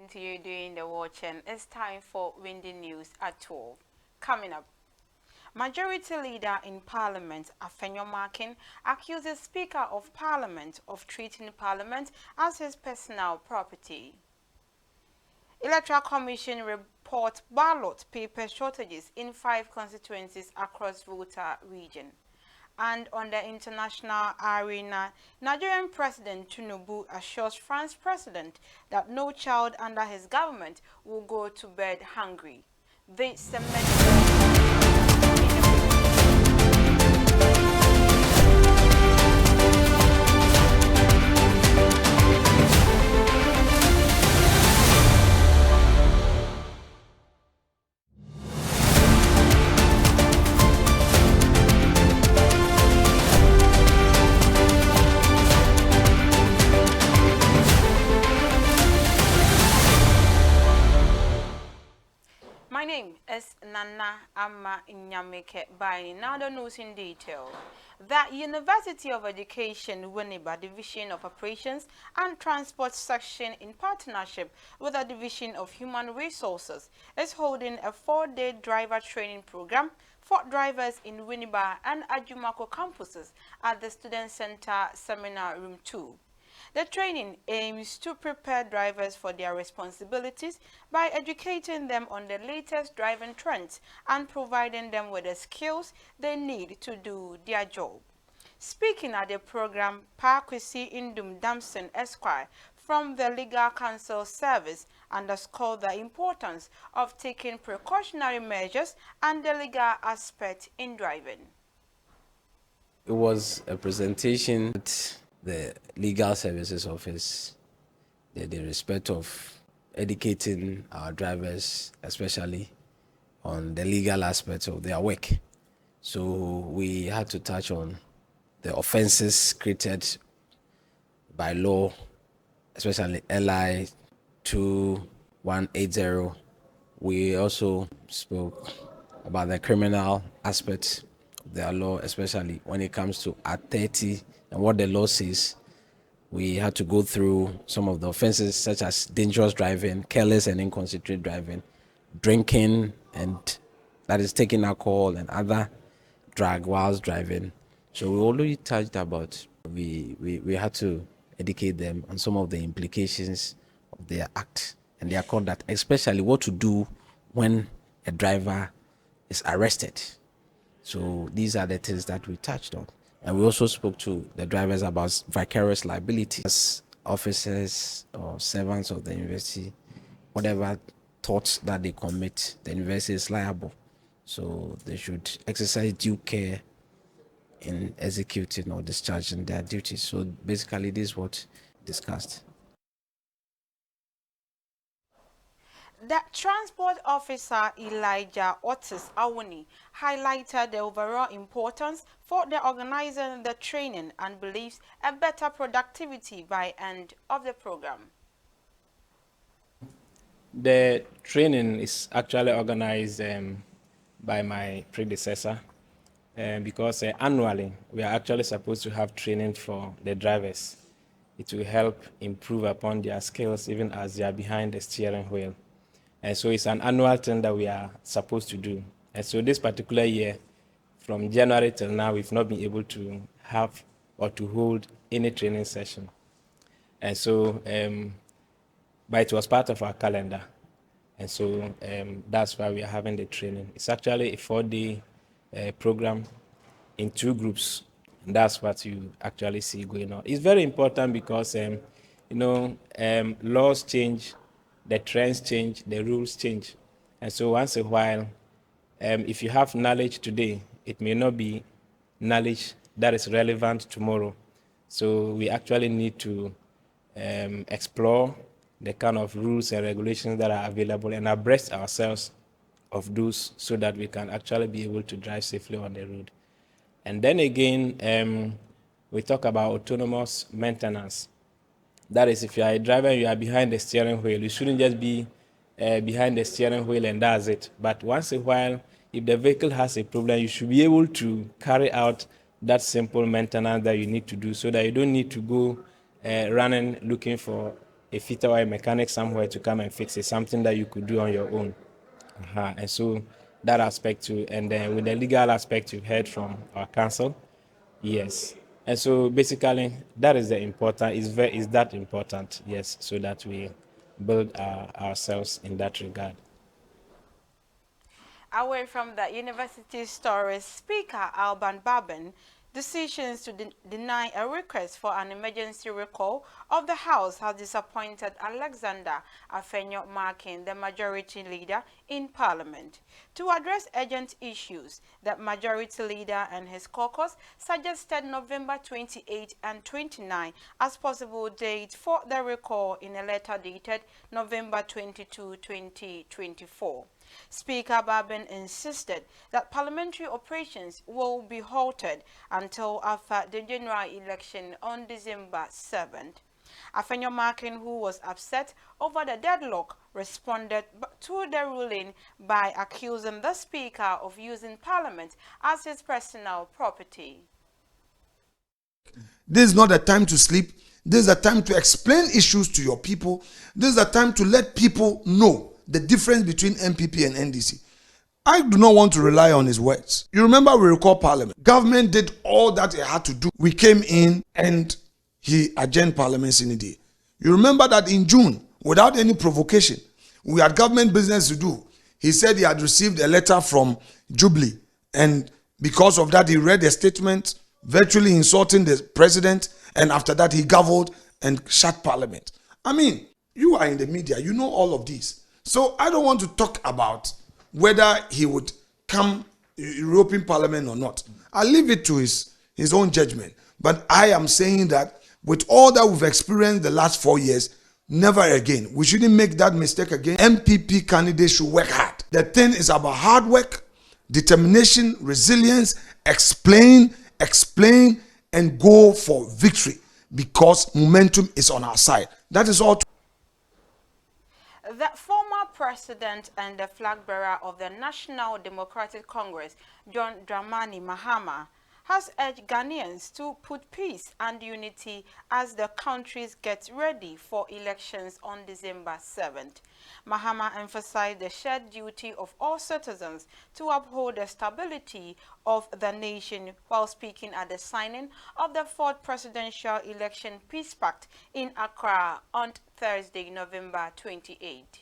to you doing the watching. It's time for Windy News at 12. Coming up, Majority Leader in Parliament, Afenyo Markin, accuses Speaker of Parliament of treating Parliament as his personal property. Electoral Commission reports ballot paper shortages in 5 constituencies across Volta region. And on the international arena, Nigerian President Tinubu assures France President that no child under his government will go to bed hungry. The My name is Nana Ama Nyameke Bani. Now the news in detail. The University of Education Winneba Division of Operations and Transport Section in partnership with the Division of Human Resources is holding a 4-day driver training program for drivers in Winneba and Ajumako campuses at the Student Center Seminar Room 2. The training aims to prepare drivers for their responsibilities by educating them on the latest driving trends and providing them with the skills they need to do their job. Speaking at the program, Parkwisi Indum Damson Esquire from the Legal Counsel Service underscored the importance of taking precautionary measures and the legal aspect in driving. It was a presentation at the Legal Services Office, the respect of educating our drivers, especially on the legal aspects of their work. So we had to touch on the offenses created by law, especially LI 2180. We also spoke about the criminal aspects of their law, especially when it comes to Act 30 and what the law says. We had to go through some of the offenses such as dangerous driving, careless and inconsiderate driving, drinking, and that is taking alcohol and other drug whilst driving. So we already touched about, we had to educate them on some of the implications of their act and their conduct, especially what to do when a driver is arrested. So these are the things that we touched on. And we also spoke to the drivers about vicarious liability. As officers or servants of the university, whatever thoughts that they commit, the university is liable. So they should exercise due care in executing or discharging their duties. So basically, this is what discussed. The transport officer Elijah Otis Awuni highlighted the overall importance for the organizing the training and believes a better productivity by end of the program. The training is actually organized by my predecessor because annually we are actually supposed to have training for the drivers. It will help improve upon their skills even as they are behind the steering wheel. And so it's an annual thing that we are supposed to do. And so this particular year, from January till now, we've not been able to have or to hold any training session. And so, but it was part of our calendar. And so that's why we are having the training. It's actually a 4-day program in 2 groups. And that's what you actually see going on. It's very important because, laws change, the trends change, the rules change. And so once in a while, if you have knowledge today, it may not be knowledge that is relevant tomorrow. So we actually need to explore the kind of rules and regulations that are available and abreast ourselves of those so that we can actually be able to drive safely on the road. And then again, we talk about autonomous maintenance. That is, if you are a driver and you are behind the steering wheel, you shouldn't just be behind the steering wheel and that's it. But once in a while, if the vehicle has a problem, you should be able to carry out that simple maintenance that you need to do so that you don't need to go running looking for a fitter or a mechanic somewhere to come and fix it, something that you could do on your own. And so that aspect too. And then with the legal aspect, you've heard from our council. Yes. And so basically, that is the important, is that important, yes, so that we build ourselves in that regard. Away from the university stories, Speaker Alban Baben decisions to deny a request for an emergency recall of the House has disappointed Alexander Afenyo-Markin, the majority leader in Parliament. To address urgent issues, the majority leader and his caucus suggested November 28 and 29 as possible dates for the recall in a letter dated November 22, 2024. Speaker Baben insisted that parliamentary operations will be halted until after the general election on December 7th. Afenyo-Markin, who was upset over the deadlock, responded to the ruling by accusing the Speaker of using Parliament as his personal property. This is not a time to sleep. This is a time to explain issues to your people. This is a time to let people know the difference between MPP and NDC. I do not want to rely on his words. You remember we recall Parliament. Government did all that it had to do. We came in and he adjourned Parliament in a day. You remember that in June, without any provocation, we had government business to do. He said he had received a letter from Jubilee, and because of that he read a statement virtually insulting the president, and after that he gavelled and shut Parliament. I mean, you are in the media, you know all of this. So I don't want to talk about whether he would come European Parliament or not. I'll leave it to his own judgment. But I am saying that with all that we've experienced the last 4 years, never again. We shouldn't make that mistake again. MPP candidates should work hard. The thing is about hard work, determination, resilience, explain, and go for victory, because momentum is on our side. That is all. The former president and the flag bearer of the National Democratic Congress, John Dramani Mahama, has urged Ghanaians to put peace and unity as the countries get ready for elections on December 7th. Mahama emphasized the shared duty of all citizens to uphold the stability of the nation while speaking at the signing of the 4th Presidential Election Peace Pact in Accra on Thursday, November 28.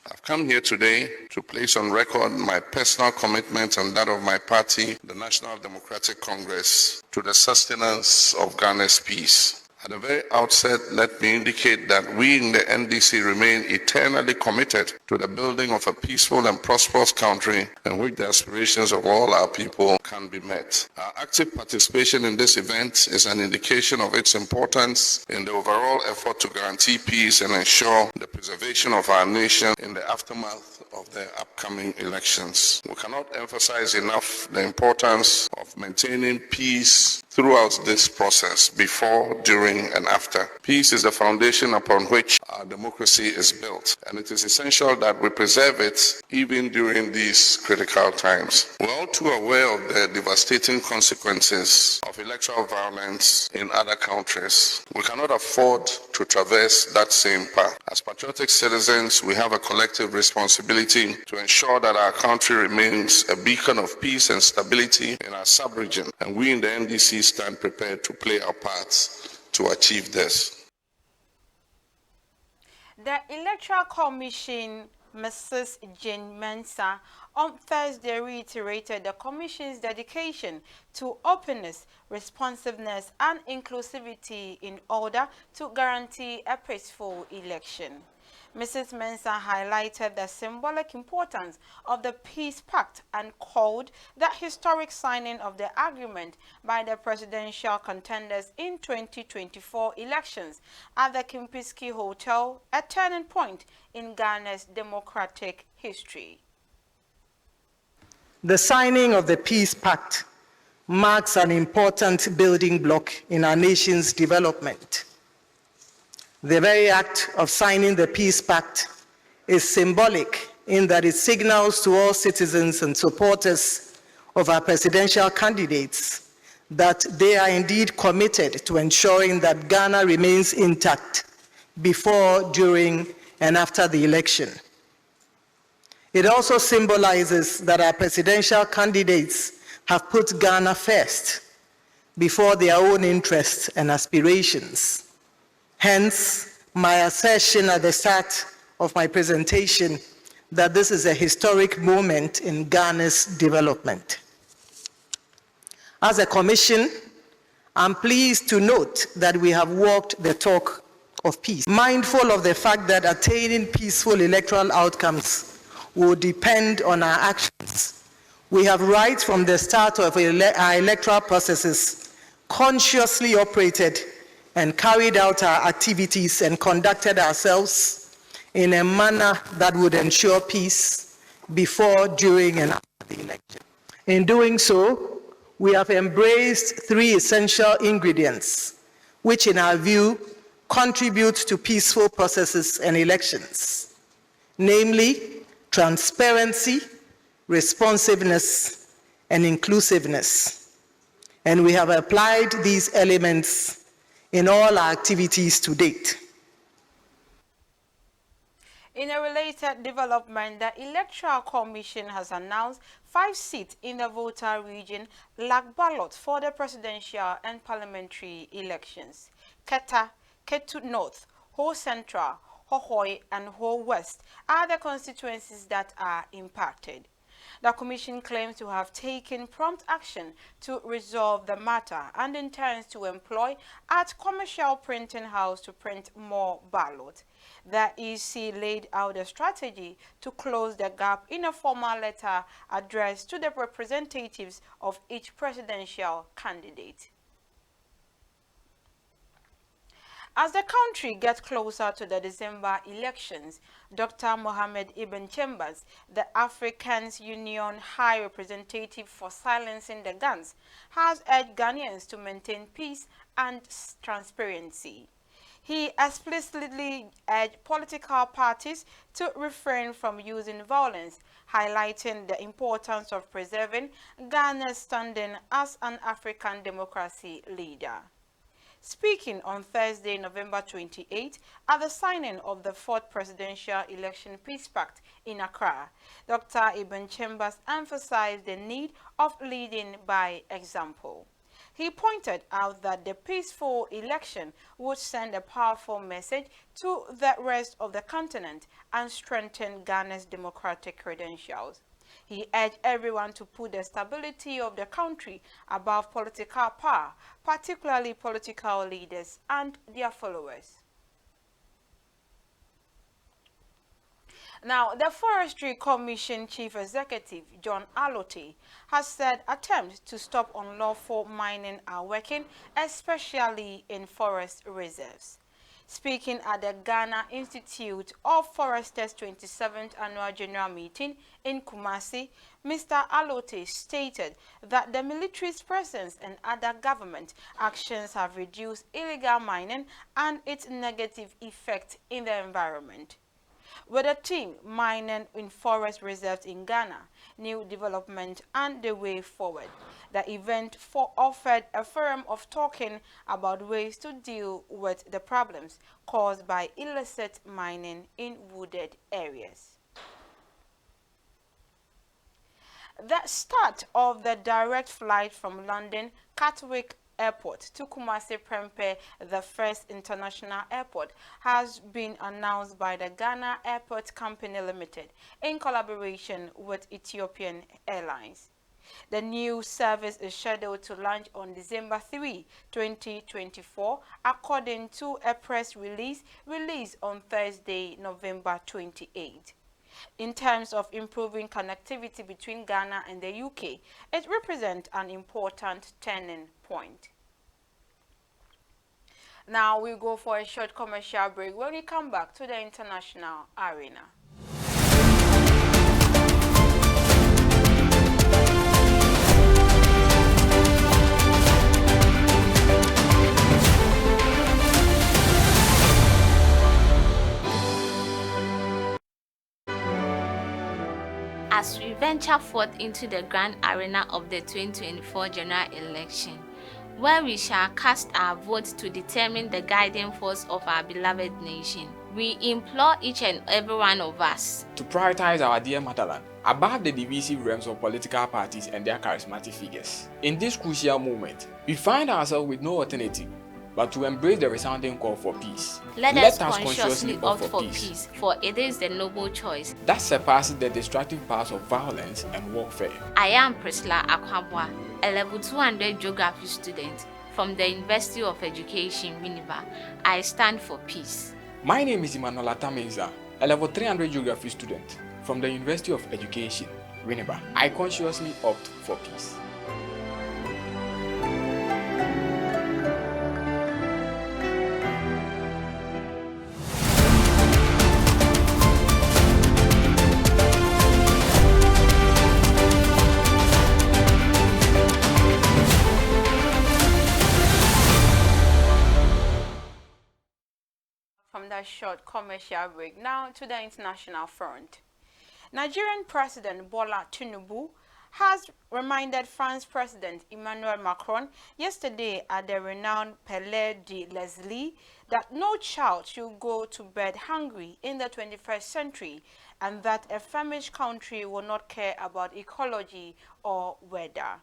I've come here today to place on record my personal commitment and that of my party, the National Democratic Congress, to the sustenance of Ghana's peace. At the very outset, let me indicate that we in the NDC remain eternally committed to the building of a peaceful and prosperous country in which the aspirations of all our people can be met. Our active participation in this event is an indication of its importance in the overall effort to guarantee peace and ensure the preservation of our nation in the aftermath of the upcoming elections. We cannot emphasize enough the importance of maintaining peace throughout this process, before, during, and after. Peace is the foundation upon which our democracy is built, and it is essential that we preserve it even during these critical times. We're all too aware of the devastating consequences of electoral violence in other countries. We cannot afford to traverse that same path. As patriotic citizens, we have a collective responsibility to ensure that our country remains a beacon of peace and stability in our sub-region, and we in the NDC stand prepared to play our parts to achieve this. The Electoral Commission, Mrs. Jane Mensah, on Thursday reiterated the Commission's dedication to openness, responsiveness, and inclusivity in order to guarantee a peaceful election. Mrs. Mensah highlighted the symbolic importance of the Peace Pact and called the historic signing of the agreement by the presidential contenders in 2024 elections at the Kempinski Hotel a turning point in Ghana's democratic history. The signing of the Peace Pact marks an important building block in our nation's development. The very act of signing the Peace Pact is symbolic in that it signals to all citizens and supporters of our presidential candidates that they are indeed committed to ensuring that Ghana remains intact before, during, and after the election. It also symbolizes that our presidential candidates have put Ghana first before their own interests and aspirations. Hence, my assertion at the start of my presentation that this is a historic moment in Ghana's development. As a commission, I'm pleased to note that we have walked the talk of peace, mindful of the fact that attaining peaceful electoral outcomes will depend on our actions. We have right from the start of our electoral processes consciously operated and carried out our activities and conducted ourselves in a manner that would ensure peace before, during, and after the election. In doing so, we have embraced three essential ingredients, which in our view contribute to peaceful processes and elections, namely transparency, responsiveness, and inclusiveness. And we have applied these elements in all our activities to date. In a related development, the Electoral Commission has announced 5 seats in the Volta region lack ballot for the presidential and parliamentary elections. Keta, Ketu North, Ho Central, Hohoi, and Ho West are the constituencies that are impacted. The Commission claims to have taken prompt action to resolve the matter and intends to employ at commercial printing house to print more ballots. The EC laid out a strategy to close the gap in a formal letter addressed to the representatives of each presidential candidate. As the country gets closer to the December elections, Dr. Mohamed Ibn Chambers, the African Union High Representative for Silencing the Guns, has urged Ghanaians to maintain peace and transparency. He explicitly urged political parties to refrain from using violence, highlighting the importance of preserving Ghana's standing as an African democracy leader. Speaking on Thursday, November 28, at the signing of the 4th Presidential Election Peace Pact in Accra, Dr. Ibn Chambers emphasized the need of leading by example. He pointed out that the peaceful election would send a powerful message to the rest of the continent and strengthen Ghana's democratic credentials. He urged everyone to put the stability of the country above political power, particularly political leaders and their followers. Now, the Forestry Commission Chief Executive, John Alote, has said attempts to stop unlawful mining are working, especially in forest reserves. Speaking at the Ghana Institute of Foresters 27th Annual General Meeting in Kumasi, Mr. Alote stated that the military's presence and other government actions have reduced illegal mining and its negative effect in the environment. With a team mining in forest reserves in Ghana, new development and the way forward, the event offered a forum of talking about ways to deal with the problems caused by illicit mining in wooded areas. The start of the direct flight from London Gatwick Airport to Kumasi Prempeh, the first international airport, has been announced by the Ghana Airport Company Limited in collaboration with Ethiopian Airlines. The new service is scheduled to launch on December 3, 2024, according to a press release released on Thursday, November 28. In terms of improving connectivity between Ghana and the UK, it represents an important turning point. Now we go for a short commercial break. When we come back to the international arena. As we venture forth into the grand arena of the 2024 general election, where we shall cast our votes to determine the guiding force of our beloved nation. We implore each and every one of us to prioritize our dear motherland above the divisive realms of political parties and their charismatic figures. In this crucial moment, we find ourselves with no alternative but to embrace the resounding call for peace. Let us consciously opt for peace, for it is the noble choice that surpasses the destructive powers of violence and warfare. I am Priscilla Akwabwa, a level 200 geography student from the University of Education, Winneba. I stand for peace. My name is Emmanuel Atamenza, a level 300 geography student from the University of Education, Winneba. I consciously opt for peace. From that short commercial break, now to the international front. Nigerian President Bola Tinubu has reminded France President Emmanuel Macron yesterday at the renowned Palais de l'Élysée that no child should go to bed hungry in the 21st century and that a famished country will not care about ecology or weather.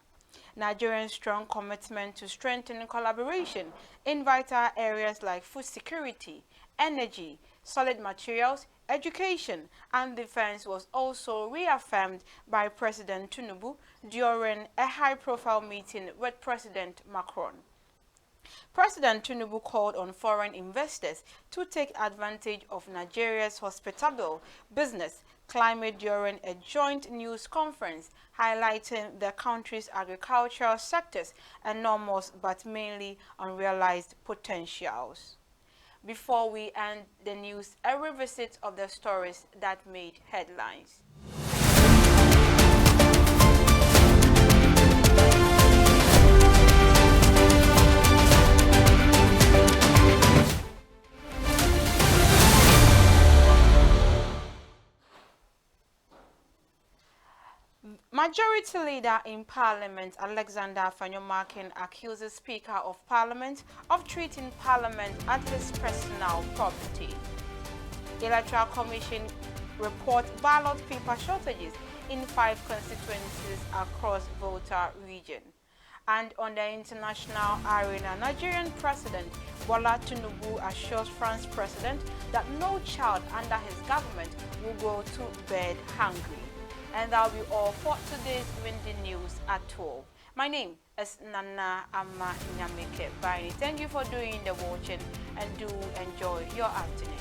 Nigeria's strong commitment to strengthening collaboration in vital areas like food security, energy, solid materials, education, and defense was also reaffirmed by President Tinubu during a high-profile meeting with President Macron. President Tinubu called on foreign investors to take advantage of Nigeria's hospitable business climate during a joint news conference highlighting the country's agricultural sector's enormous but mainly unrealized potentials. Before we end the news, a revisit of the stories that made headlines. Majority Leader in Parliament Alexander Fanyomakin accuses Speaker of Parliament of treating Parliament as his personal property. Electoral Commission report ballot paper shortages in 5 constituencies across Volta region. And on the international arena, Nigerian President Bola Tinubu assures France President that no child under his government will go to bed hungry. And that'll be all for today's Windy News at 12. My name is Nana Amma Nyameke Baini. Thank you for doing the watching and do enjoy your afternoon.